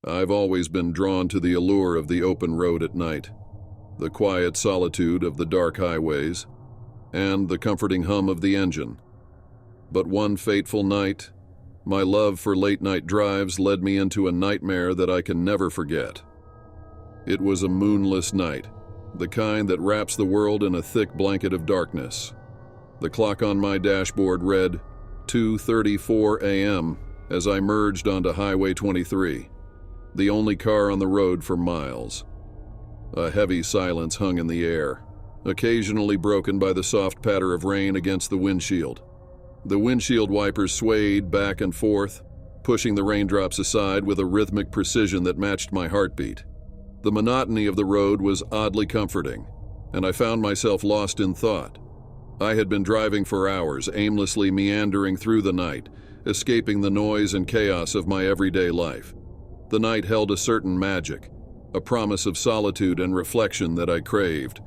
I've always been drawn to the allure of the open road at night, the quiet solitude of the dark highways, and the comforting hum of the engine. But one fateful night, my love for late-night drives led me into a nightmare that I can never forget. It was a moonless night, the kind that wraps the world in a thick blanket of darkness. The clock on my dashboard read 2:34 a.m. as I merged onto Highway 23, the only car on the road for miles. A heavy silence hung in the air, occasionally broken by the soft patter of rain against the windshield. The windshield wipers swayed back and forth, pushing the raindrops aside with a rhythmic precision that matched my heartbeat. The monotony of the road was oddly comforting, and I found myself lost in thought. I had been driving for hours, aimlessly meandering through the night, escaping the noise and chaos of my everyday life. The night held a certain magic, a promise of solitude and reflection that I craved.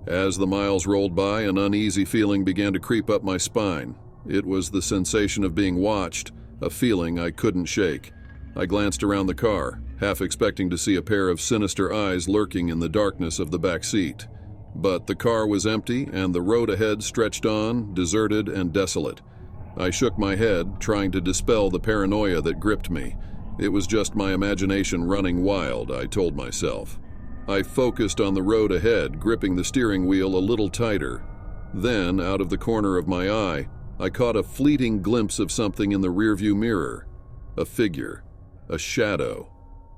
As the miles rolled by, an uneasy feeling began to creep up my spine. It was the sensation of being watched, a feeling I couldn't shake. I glanced around the car, half expecting to see a pair of sinister eyes lurking in the darkness of the back seat. But the car was empty, and the road ahead stretched on, deserted and desolate. I shook my head, trying to dispel the paranoia that gripped me. It was just my imagination running wild, I told myself. I focused on the road ahead, gripping the steering wheel a little tighter. Then, out of the corner of my eye, I caught a fleeting glimpse of something in the rearview mirror. A figure, a shadow,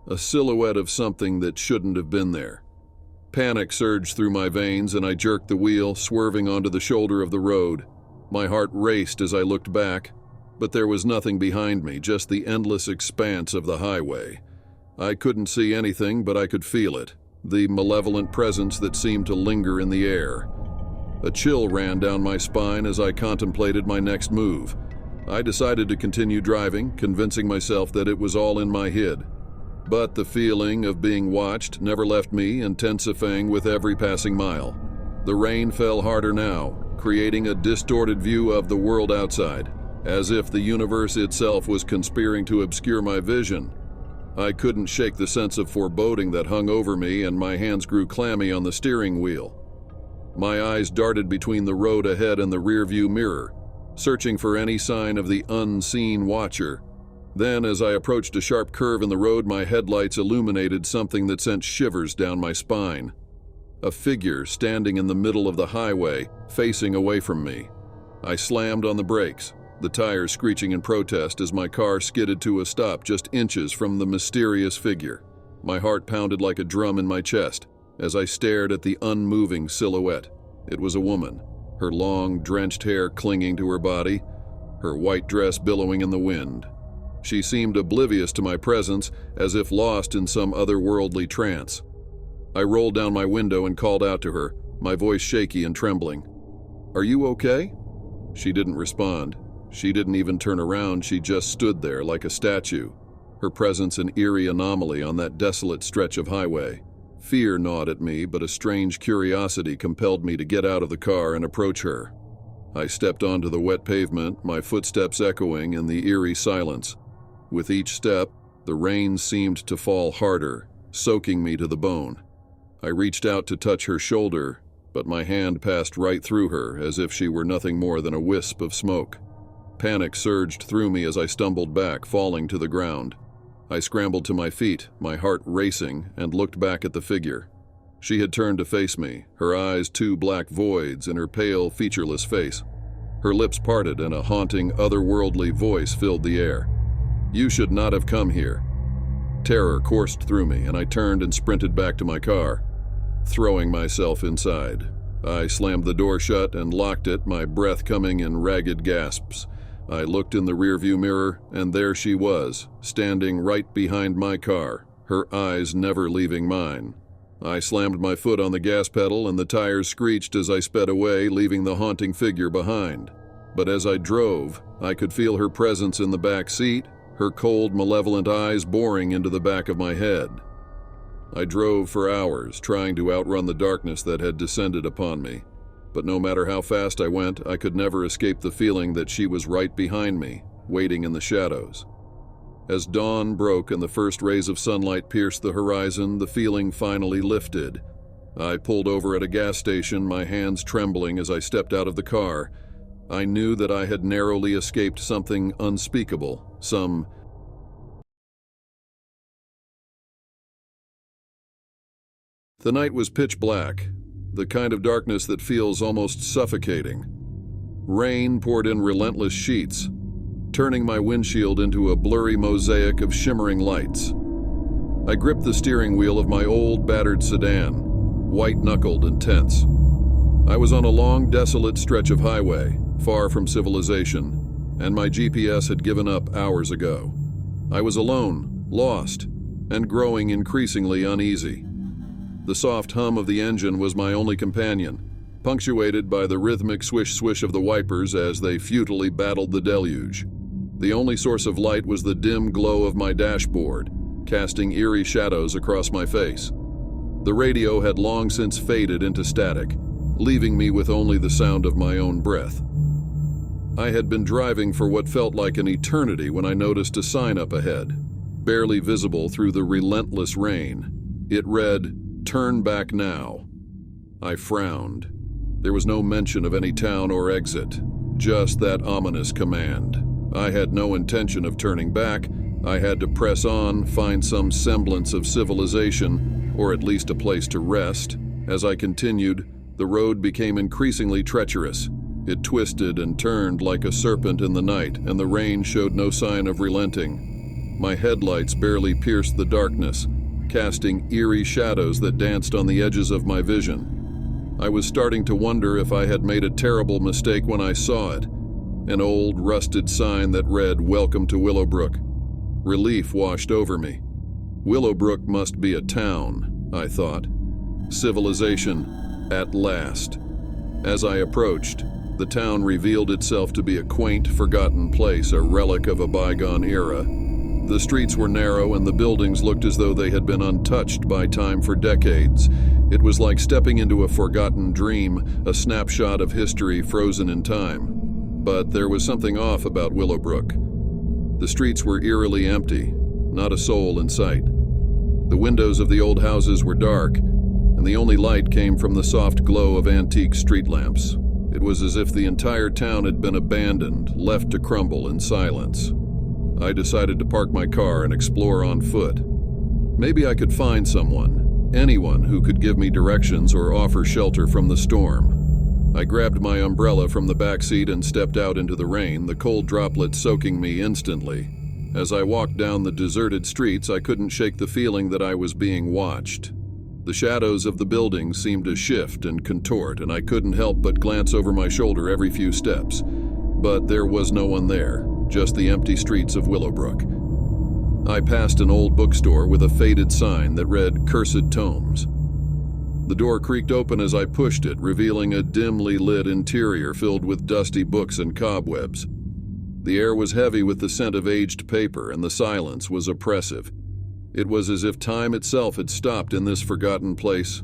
a silhouette of something that shouldn't have been there. Panic surged through my veins, and I jerked the wheel, swerving onto the shoulder of the road. My heart raced as I looked back, but there was nothing behind me, just the endless expanse of the highway. I couldn't see anything, but I could feel it, the malevolent presence that seemed to linger in the air. A chill ran down my spine as I contemplated my next move. I decided to continue driving, convincing myself that it was all in my head. But the feeling of being watched never left me, intensifying with every passing mile. The rain fell harder now, creating a distorted view of the world outside, as if the universe itself was conspiring to obscure my vision. I couldn't shake the sense of foreboding that hung over me, and my hands grew clammy on the steering wheel. My eyes darted between the road ahead and the rearview mirror, searching for any sign of the unseen watcher. Then, as I approached a sharp curve in the road, my headlights illuminated something that sent shivers down my spine. A figure standing in the middle of the highway, facing away from me. I slammed on the brakes, the tires screeching in protest as my car skidded to a stop just inches from the mysterious figure. My heart pounded like a drum in my chest as I stared at the unmoving silhouette. It was a woman, her long, drenched hair clinging to her body, her white dress billowing in the wind. She seemed oblivious to my presence, as if lost in some otherworldly trance. I rolled down my window and called out to her, my voice shaky and trembling. "Are you okay?" She didn't respond. She didn't even turn around, she just stood there like a statue, her presence an eerie anomaly on that desolate stretch of highway. Fear gnawed at me, but a strange curiosity compelled me to get out of the car and approach her. I stepped onto the wet pavement, my footsteps echoing in the eerie silence. With each step, the rain seemed to fall harder, soaking me to the bone. I reached out to touch her shoulder, but my hand passed right through her as if she were nothing more than a wisp of smoke. Panic surged through me as I stumbled back, falling to the ground. I scrambled to my feet, my heart racing, and looked back at the figure. She had turned to face me, her eyes two black voids in her pale, featureless face. Her lips parted and a haunting, otherworldly voice filled the air. "You should not have come here." Terror coursed through me, and I turned and sprinted back to my car, throwing myself inside. I slammed the door shut and locked it, my breath coming in ragged gasps. I looked in the rearview mirror, and there she was, standing right behind my car, her eyes never leaving mine. I slammed my foot on the gas pedal, and the tires screeched as I sped away, leaving the haunting figure behind. But as I drove, I could feel her presence in the back seat, her cold, malevolent eyes boring into the back of my head. I drove for hours, trying to outrun the darkness that had descended upon me. But no matter how fast I went, I could never escape the feeling that she was right behind me, waiting in the shadows. As dawn broke and the first rays of sunlight pierced the horizon, the feeling finally lifted. I pulled over at a gas station, my hands trembling as I stepped out of the car. I knew that I had narrowly escaped something unspeakable, The night was pitch black, the kind of darkness that feels almost suffocating. Rain poured in relentless sheets, turning my windshield into a blurry mosaic of shimmering lights. I gripped the steering wheel of my old, battered sedan, white-knuckled and tense. I was on a long, desolate stretch of highway, far from civilization, and my GPS had given up hours ago. I was alone, lost, and growing increasingly uneasy. The soft hum of the engine was my only companion, punctuated by the rhythmic swish-swish of the wipers as they futilely battled the deluge. The only source of light was the dim glow of my dashboard, casting eerie shadows across my face. The radio had long since faded into static, leaving me with only the sound of my own breath. I had been driving for what felt like an eternity when I noticed a sign up ahead, barely visible through the relentless rain. It read, "Turn back now." I frowned. There was no mention of any town or exit, just that ominous command. I had no intention of turning back. I had to press on, find some semblance of civilization, or at least a place to rest. As I continued, the road became increasingly treacherous. It twisted and turned like a serpent in the night, and the rain showed no sign of relenting. My headlights barely pierced the darkness, casting eerie shadows that danced on the edges of my vision. I was starting to wonder if I had made a terrible mistake when I saw it, an old, rusted sign that read, "Welcome to Willowbrook." Relief washed over me. Willowbrook must be a town, I thought. Civilization, at last. As I approached, the town revealed itself to be a quaint, forgotten place, a relic of a bygone era. The streets were narrow and the buildings looked as though they had been untouched by time for decades. It was like stepping into a forgotten dream, a snapshot of history frozen in time. But there was something off about Willowbrook. The streets were eerily empty, not a soul in sight. The windows of the old houses were dark, and the only light came from the soft glow of antique street lamps. It was as if the entire town had been abandoned, left to crumble in silence. I decided to park my car and explore on foot. Maybe I could find someone, anyone who could give me directions or offer shelter from the storm. I grabbed my umbrella from the back seat and stepped out into the rain, the cold droplets soaking me instantly. As I walked down the deserted streets, I couldn't shake the feeling that I was being watched. The shadows of the buildings seemed to shift and contort, and I couldn't help but glance over my shoulder every few steps. But there was no one there, just the empty streets of Willowbrook. I passed an old bookstore with a faded sign that read, "Cursed Tomes." The door creaked open as I pushed it, revealing a dimly lit interior filled with dusty books and cobwebs. The air was heavy with the scent of aged paper, and the silence was oppressive. It was as if time itself had stopped in this forgotten place.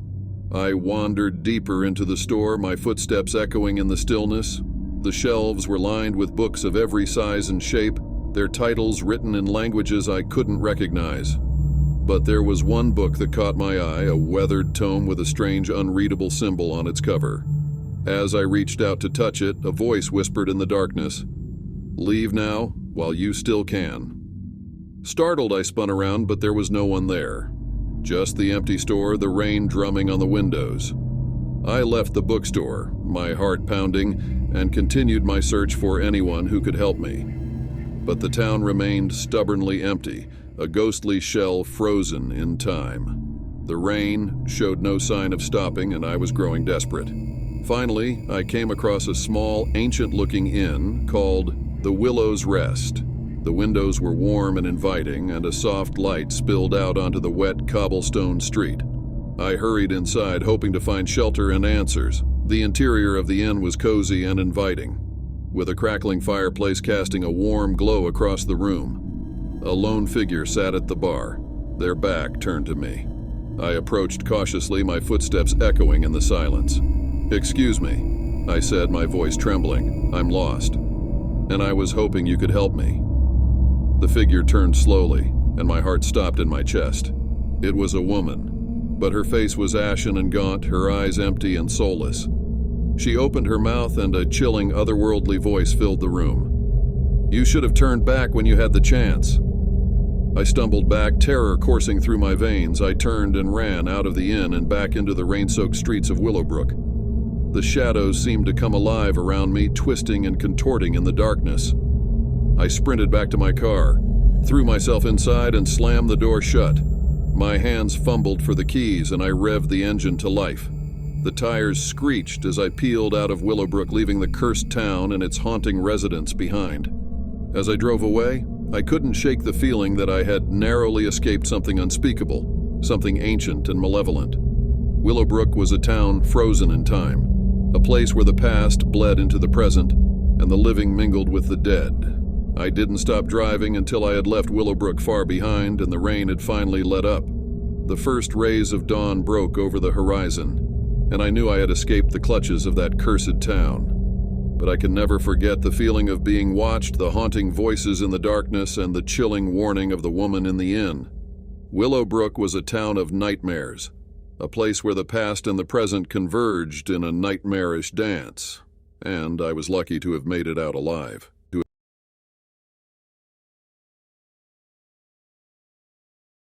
I wandered deeper into the store, my footsteps echoing in the stillness. The shelves were lined with books of every size and shape, their titles written in languages I couldn't recognize. But there was one book that caught my eye, a weathered tome with a strange, unreadable symbol on its cover. As I reached out to touch it, a voice whispered in the darkness, "Leave now, while you still can." Startled, I spun around, but there was no one there. Just the empty store, the rain drumming on the windows. I left the bookstore, my heart pounding, and continued my search for anyone who could help me. But the town remained stubbornly empty, a ghostly shell frozen in time. The rain showed no sign of stopping, and I was growing desperate. Finally, I came across a small, ancient-looking inn called the Willow's Rest. The windows were warm and inviting, and a soft light spilled out onto the wet cobblestone street. I hurried inside, hoping to find shelter and answers. The interior of the inn was cozy and inviting, with a crackling fireplace casting a warm glow across the room. A lone figure sat at the bar, their back turned to me. I approached cautiously, my footsteps echoing in the silence. "Excuse me," I said, my voice trembling. "I'm lost, and I was hoping you could help me." The figure turned slowly, and my heart stopped in my chest. It was a woman, but her face was ashen and gaunt, her eyes empty and soulless. She opened her mouth and a chilling, otherworldly voice filled the room. "You should have turned back when you had the chance." I stumbled back, terror coursing through my veins. I turned and ran out of the inn and back into the rain-soaked streets of Willowbrook. The shadows seemed to come alive around me, twisting and contorting in the darkness. I sprinted back to my car, threw myself inside and slammed the door shut. My hands fumbled for the keys and I revved the engine to life. The tires screeched as I peeled out of Willowbrook, leaving the cursed town and its haunting residents behind. As I drove away, I couldn't shake the feeling that I had narrowly escaped something unspeakable, something ancient and malevolent. Willowbrook was a town frozen in time, a place where the past bled into the present and the living mingled with the dead. I didn't stop driving until I had left Willowbrook far behind and the rain had finally let up. The first rays of dawn broke over the horizon, and I knew I had escaped the clutches of that cursed town. But I can never forget the feeling of being watched, the haunting voices in the darkness, and the chilling warning of the woman in the inn. Willowbrook was a town of nightmares, a place where the past and the present converged in a nightmarish dance, and I was lucky to have made it out alive.